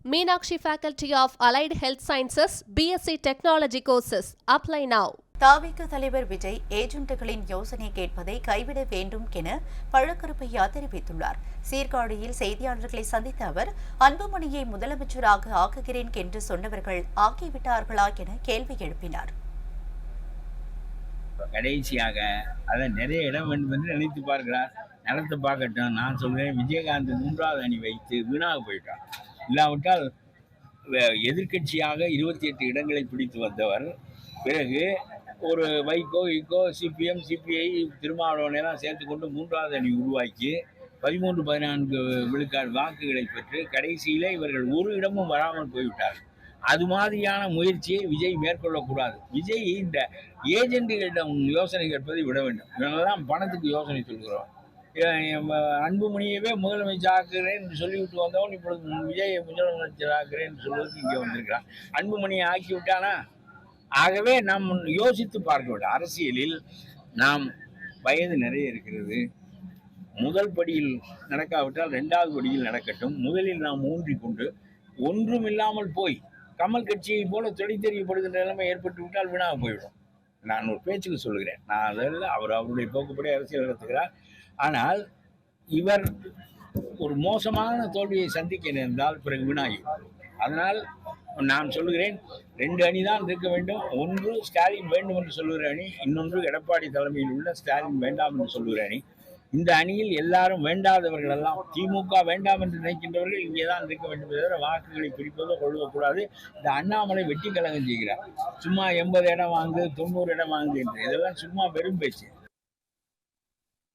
Meenakshi Faculty of Allied Health Sciences, BSc Technology courses. Apply now. தாவிக தலைவர் விஜய் ஏஜென்ட்டுகளின் யோசனை கேட்பதை கைவிட வேண்டும் என பழக்கருப்பையா தெரிவித்துள்ளார். சீர்காழியில் செய்தியாளர்களை சந்தித்த அவர், அன்புமணியை முதலமைச்சராக ஆக்குகிறேன் என்று சொன்னவர்கள் ஆக்கிவிட்டார்களா என கேள்வி எழுப்பினார். கடைசியாக அதை நிறைய இடம் வேண்டும் என்று நினைத்து பார்க்கிறார். நடத்த பார்க்கட்டும். நான் சொல்கிறேன், விஜயகாந்த் 3வது அணி வைத்து வீணாக போயிட்டார். இல்லாவிட்டால் எதிர்கட்சியாக 28 இடங்களை பிடித்து வந்தவர் பிறகு ஒரு வைகோ, சிபிஎம், சிபிஐ, திருமாவளவனையெல்லாம் சேர்த்து கொண்டு 3வது அணி உருவாக்கி 13-14 விழுக்காடு வாக்குகளை பெற்று கடைசியிலே இவர்கள் ஒரு இடமும் வராமல் போய்விட்டார்கள். அது மாதிரியான முயற்சியை விஜய் மேற்கொள்ளக்கூடாது. விஜய் இந்த ஏஜென்ட்டுகளிடம் யோசனை கேட்பதை விட வேண்டும். இவங்கெல்லாம் பணத்துக்கு யோசனை சொல்கிறோம். அன்புமணியவே முதலமைச்சர் ஆக்குகிறேன் என்று சொல்லிவிட்டு வந்தவன் இப்பொழுது விஜயை முதலமைச்சர் ஆக்குகிறேன் என்று சொல்வதற்கு இங்கே வந்திருக்கிறான். அன்புமணியை ஆக்கிவிட்டானா? ஆகவே நாம் யோசித்து பார்க்க வேண்டும். அரசியலில் நாம் வயது நிறைய இருக்கிறது. முதல் படியில் நடக்காவிட்டால் 2வது படியில் நடக்கட்டும். முதலில் நாம் ஊன்றிக்கொண்டு ஒன்றும் இல்லாமல் போய் கமல் கட்சியை போல தொலைத்தெறியப்படுகின்ற நிலைமை ஏற்பட்டு விட்டால் வீணாக போய்விடும். நான் ஒரு பேச்சுக்கு சொல்கிறேன். நான் அதில் அவருடைய போக்குப்படி அரசியல் நடத்துகிறார். ஆனால் இவர் ஒரு மோசமான தோல்வியை சந்திக்க நேர்ந்தால் பிறகு வீணாகி. அதனால் நான் சொல்லுகிறேன், 2 அணி தான் இருக்க வேண்டும். ஒன்று ஸ்டாலின் வேண்டும் என்று சொல்லுகிற அணி, இன்னொன்று எடப்பாடி தலைமையில் உள்ள ஸ்டாலின் வேண்டாம் என்று சொல்லுகிற அணி. இந்த அணியில் எல்லாரும் வேண்டாதவர்கள் எல்லாம், திமுக வேண்டாம் என்று நினைக்கின்றவர்கள் இங்கே தான் இருக்க வேண்டும். தவிர வாக்குகளை பிரிப்பதோ கொள்வக்கூடாது. இந்த அண்ணாமலை வெட்டி கலகம் செய்கிறார். சும்மா 80 இடம் வாங்கு, 90 இடம் வாங்கு என்று. இதெல்லாம் சும்மா வெறும் பேச்சு.